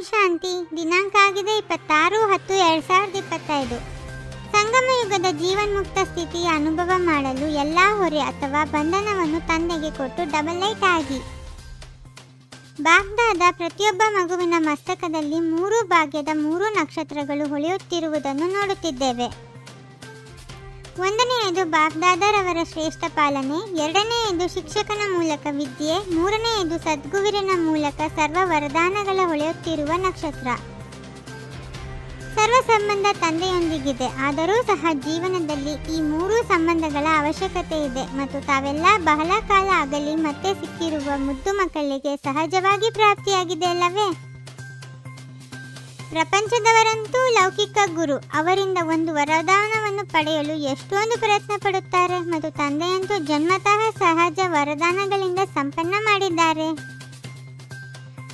ಶಾಂತಿ. ದಿನಾಂಕ ಆಗಿದೆ 26/10/2025. ಸಂಗಮ ಯುಗದ ಜೀವನ್ಮುಕ್ತ ಸ್ಥಿತಿಯ ಅನುಭವ ಮಾಡಲು ಎಲ್ಲ ಹೊರೆ ಅಥವಾ ಬಂಧನವನ್ನು ತಂದೆಗೆ ಕೊಟ್ಟು ಡಬಲ್ ಲೈಟ್ ಆಗಿ. ಬಾಗ್ದಾದ ಪ್ರತಿಯೊಬ್ಬ ಮಗುವಿನ ಮಸ್ತಕದಲ್ಲಿ 3 ಭಾಗ್ಯದ 3 ನಕ್ಷತ್ರಗಳು ಹೊಳೆಯುತ್ತಿರುವುದನ್ನು ನೋಡುತ್ತಿದ್ದೇವೆ. 1ನೇಯದು ಬಾಗ್ದಾದರವರ ಶ್ರೇಷ್ಠ ಪಾಲನೆ, 2ನೇಯದು ಶಿಕ್ಷಕನ ಮೂಲಕ ವಿದ್ಯೆ, 3ನೇಯದು ಸದ್ಗುರುವಿನ ಮೂಲಕ ಸರ್ವ ವರದಾನಗಳ ಹೊಳೆಯುತ್ತಿರುವ ನಕ್ಷತ್ರ. ಸರ್ವ ಸಂಬಂಧ ತಂದೆಯೊಂದಿಗಿದೆ. ಆದರೂ ಸಹ ಜೀವನದಲ್ಲಿ ಈ 3 ಸಂಬಂಧಗಳ ಅವಶ್ಯಕತೆ ಇದೆ ಮತ್ತು ತಾವೆಲ್ಲ ಬಹಳ ಕಾಲ ಆಗಲಿ ಮತ್ತೆ ಸಿಕ್ಕಿರುವ ಮುದ್ದು ಮಕ್ಕಳಿಗೆ ಸಹಜವಾಗಿ ಪ್ರಾಪ್ತಿಯಾಗಿದೆ ಅಲ್ಲವೇ? ಪ್ರಪಂಚದವರಂತೂ ಲೌಕಿಕ ಗುರು ಅವರಿಂದ ಒಂದು ವರದಾನವನ್ನು ಪಡೆಯಲು ಎಷ್ಟೊಂದು ಪ್ರಯತ್ನ ಪಡುತ್ತಾರೆ ಮತ್ತು ತಂದೆಯಂತೂ ಜನ್ಮತಃ ಸಹಜ ವರದಾನಗಳಿಂದ ಸಂಪನ್ನ ಮಾಡಿದ್ದಾರೆ.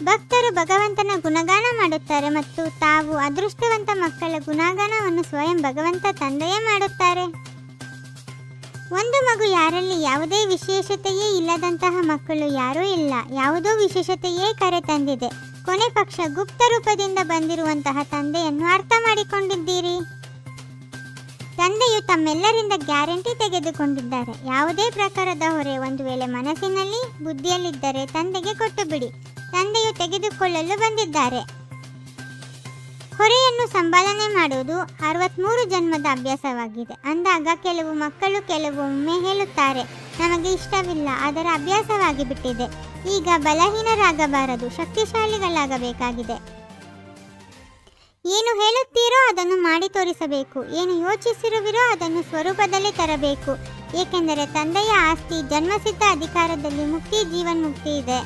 ಭಕ್ತರು ಭಗವಂತನ ಗುಣಗಾನ ಮಾಡುತ್ತಾರೆ ಮತ್ತು ತಾವು ಅದೃಷ್ಟವಂತ ಮಕ್ಕಳ ಗುಣಗಾನವನ್ನು ಸ್ವಯಂ ಭಗವಂತ ತಂದೆಯೇ ಮಾಡುತ್ತಾರೆ. ಒಂದು ಮಗು ಯಾರಲ್ಲಿ ಯಾವುದೇ ವಿಶೇಷತೆಯೇ ಇಲ್ಲದಂತಹ ಮಕ್ಕಳು ಯಾರೂ ಇಲ್ಲ. ಯಾವುದೋ ವಿಶೇಷತೆಯೇ ಕರೆ ತಂದಿದೆ. ಕೊನೆ ಪಕ್ಷ ಗುಪ್ತ ರೂಪದಿಂದ ಬಂದಿರುವಂತಹ ತಂದೆಯನ್ನು ಅರ್ಥ ಮಾಡಿಕೊಂಡಿದ್ದೀರಿ. ತಂದೆಯು ತಮ್ಮೆಲ್ಲರಿಂದ ಗ್ಯಾರಂಟಿ ತೆಗೆದುಕೊಂಡಿದ್ದಾರೆ. ಯಾವುದೇ ಪ್ರಕಾರದ ಹೊರೆ ಒಂದು ವೇಳೆ ಮನಸ್ಸಿನಲ್ಲಿ ಬುದ್ಧಿಯಲ್ಲಿದ್ದರೆ ತಂದೆಗೆ ಕೊಟ್ಟು ಬಿಡಿ. ತಂದೆಯು ತೆಗೆದುಕೊಳ್ಳಲು ಬಂದಿದ್ದಾರೆ. ಹೊರೆಯನ್ನು ಸಂಪಾದನೆ ಮಾಡುವುದು 63 ಜನ್ಮದ ಅಭ್ಯಾಸವಾಗಿದೆ. ಅಂದಾಗ ಕೆಲವು ಮಕ್ಕಳು ಕೆಲವೊಮ್ಮೆ ಹೇಳುತ್ತಾರೆ, ನಮಗೆ ಇಷ್ಟವಿಲ್ಲ, ಅದರ ಅಭ್ಯಾಸವಾಗಿ ಬಿಟ್ಟಿದೆ. ಈಗ ಬಲಹೀನರಾಗಬಾರದು, ಶಕ್ತಿಶಾಲಿಗಳಾಗಬೇಕಾಗಿದೆ. ಏನು ಹೇಳುತ್ತೀರೋ ಅದನ್ನು ಮಾಡಿ ತೋರಿಸಬೇಕು. ಏನು ಯೋಚಿಸಿರುವಿರೋ ಅದನ್ನು ಸ್ವರೂಪದಲ್ಲಿ ತರಬೇಕು. ಏಕೆಂದರೆ ತಂದೆಯ ಆಸ್ತಿ ಜನ್ಮಸಿದ್ಧ ಅಧಿಕಾರದಲ್ಲಿ ಮುಕ್ತಿ, ಜೀವನ್ಮುಕ್ತಿ ಇದೆ.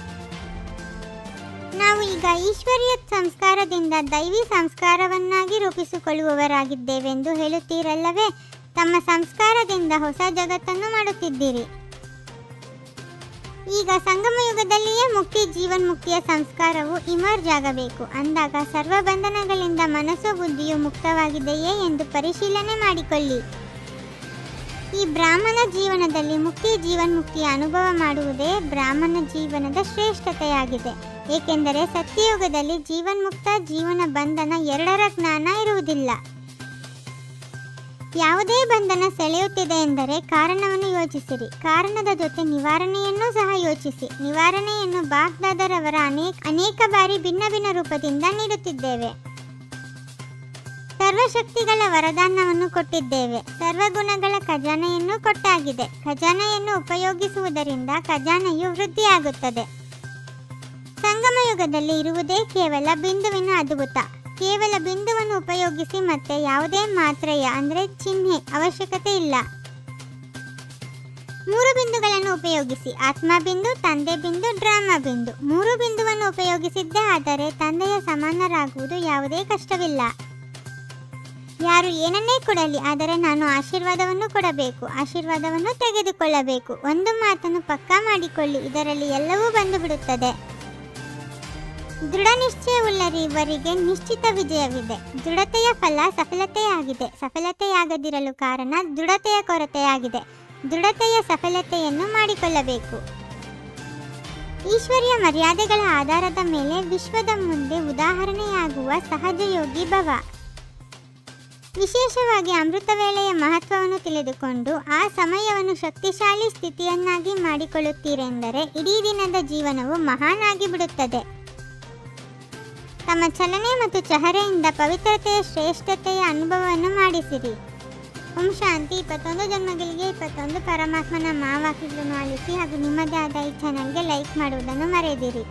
ನಾವು ಈಗ ಈಶ್ವರೀಯ ಸಂಸ್ಕಾರದಿಂದ ದೈವಿ ಸಂಸ್ಕಾರವನ್ನಾಗಿ ರೂಪಿಸಿಕೊಳ್ಳುವವರಾಗಿದ್ದೇವೆಂದು ಹೇಳುತ್ತೀರಲ್ಲವೇ? ತಮ್ಮ ಸಂಸ್ಕಾರದಿಂದ ಹೊಸ ಜಗತ್ತನ್ನು ಮಾಡುತ್ತಿದ್ದೀರಿ. ಈಗ ಸಂಗಮ ಯುಗದಲ್ಲಿಯೇ ಮುಕ್ತಿ, ಜೀವನ್ಮುಕ್ತಿಯ ಸಂಸ್ಕಾರವು ಇಮರ್ಜ್ ಆಗಬೇಕು. ಅಂದಾಗ ಸರ್ವ ಬಂಧನಗಳಿಂದ ಮನಸ್ಸು ಬುದ್ಧಿಯು ಮುಕ್ತವಾಗಿದೆಯೇ ಎಂದು ಪರಿಶೀಲನೆ ಮಾಡಿಕೊಳ್ಳಿ. ಈ ಬ್ರಾಹ್ಮಣ ಜೀವನದಲ್ಲಿ ಮುಕ್ತಿ, ಜೀವನ್ಮುಕ್ತಿಯ ಅನುಭವ ಮಾಡುವುದೇ ಬ್ರಾಹ್ಮಣ ಜೀವನದ ಶ್ರೇಷ್ಠತೆಯಾಗಿದೆ. ಏಕೆಂದರೆ ಸತ್ಯಯುಗದಲ್ಲಿ ಜೀವನ್ಮುಕ್ತ ಜೀವನ ಬಂಧನ ಎರಡರ ಜ್ಞಾನ ಇರುವುದಿಲ್ಲ. ಯಾವುದೇ ಬಂಧನ ಸೆಳೆಯುತ್ತಿದೆ ಎಂದರೆ ಕಾರಣವನ್ನು ಯೋಚಿಸಿರಿ. ಕಾರಣದ ಜೊತೆ ನಿವಾರಣೆಯನ್ನು ಸಹ ಯೋಚಿಸಿ. ನಿವಾರಣೆಯನ್ನು ಬಾಗ್ದಾದರವರ ಅನೇಕ ಬಾರಿ ಭಿನ್ನ ಭಿನ್ನ ರೂಪದಿಂದ ನೀಡುತ್ತಿದ್ದೇವೆ. ಸರ್ವಶಕ್ತಿಗಳ ವರದಾನವನ್ನು ಕೊಟ್ಟಿದ್ದೇವೆ. ಸರ್ವಗುಣಗಳ ಖಜಾನೆಯನ್ನು ಕೊಟ್ಟಾಗಿದೆ. ಖಜಾನೆಯನ್ನು ಉಪಯೋಗಿಸುವುದರಿಂದ ಖಜಾನೆಯು ವೃದ್ಧಿಯಾಗುತ್ತದೆ. ಸಂಗಮ ಯುಗದಲ್ಲಿ ಇರುವುದೇ ಕೇವಲ ಬಿಂದುವಿನ ಅದ್ಭುತ. ಕೇವಲ ಬಿಂದುವನ್ನು ಉಪಯೋಗಿಸಿ ಮತ್ತೆ ಯಾವುದೇ ಮಾತ್ರೆಯ ಅಂದರೆ ಚಿಹ್ನೆ ಅವಶ್ಯಕತೆ ಇಲ್ಲ. 3 ಬಿಂದುಗಳನ್ನು ಉಪಯೋಗಿಸಿ. ಆತ್ಮ ಬಿಂದು, ತಂದೆ ಬಿಂದು, ಡ್ರಾಮಾ ಬಿಂದು. 3 ಬಿಂದುವನ್ನು ಉಪಯೋಗಿಸಿದ್ದೇ ಆದರೆ ತಂದೆಯ ಸಮಾನರಾಗುವುದು ಯಾವುದೇ ಕಷ್ಟವಿಲ್ಲ. ಯಾರು ಏನನ್ನೇ ಕೊಡಲಿ, ಆದರೆ ನಾನು ಆಶೀರ್ವಾದವನ್ನು ಕೊಡಬೇಕು, ಆಶೀರ್ವಾದವನ್ನು ತೆಗೆದುಕೊಳ್ಳಬೇಕು. ಒಂದು ಮಾತನ್ನು ಪಕ್ಕಾ ಮಾಡಿಕೊಳ್ಳಿ, ಇದರಲ್ಲಿ ಎಲ್ಲವೂ ಬಂದು ಬಿಡುತ್ತದೆ. ದೃಢ ನಿಶ್ಚಯವುಳ್ಳವರಿಗೆ ನಿಶ್ಚಿತ ವಿಜಯವಿದೆ. ದೃಢತೆಯ ಫಲ ಸಫಲತೆಯಾಗಿದೆ. ಸಫಲತೆಯಾಗದಿರಲು ಕಾರಣ ದೃಢತೆಯ ಕೊರತೆಯಾಗಿದೆ. ದೃಢತೆಯ ಸಫಲತೆಯನ್ನು ಮಾಡಿಕೊಳ್ಳಬೇಕು. ಈಶ್ವರ್ಯ ಮರ್ಯಾದೆಗಳ ಆಧಾರದ ಮೇಲೆ ವಿಶ್ವದ ಮುಂದೆ ಉದಾಹರಣೆಯಾಗುವ ಸಹಜಯೋಗಿ ಭವ. ವಿಶೇಷವಾಗಿ ಅಮೃತ ವೇಳೆಯ ಮಹತ್ವವನ್ನು ತಿಳಿದುಕೊಂಡು ಆ ಸಮಯವನ್ನು ಶಕ್ತಿಶಾಲಿ ಸ್ಥಿತಿಯನ್ನಾಗಿ ಮಾಡಿಕೊಳ್ಳುತ್ತೀರೆಂದರೆ ಇಡೀ ದಿನದ ಜೀವನವು ಮಹಾನ್ ಆಗಿಬಿಡುತ್ತದೆ. ತಮ್ಮ ಚಲನೆ ಮತ್ತು ಚಹರೆಯಿಂದ ಪವಿತ್ರತೆಯ ಶ್ರೇಷ್ಠತೆಯ ಅನುಭವವನ್ನು ಮಾಡಿಸಿರಿ. ಓಂ ಶಾಂತಿ. 21 ಜನ್ಮಗಳಿಗೆ 21 ಪರಮಾತ್ಮನ ಮಹಾವಾಕ್ಯಗಳನ್ನು ಆಲಿಸಿ ಹಾಗೂ ನಿಮ್ಮದೇ ಆದ ಈ ಚಾನಲ್ಗೆ ಲೈಕ್ ಮಾಡುವುದನ್ನು ಮರೆಯದಿರಿ.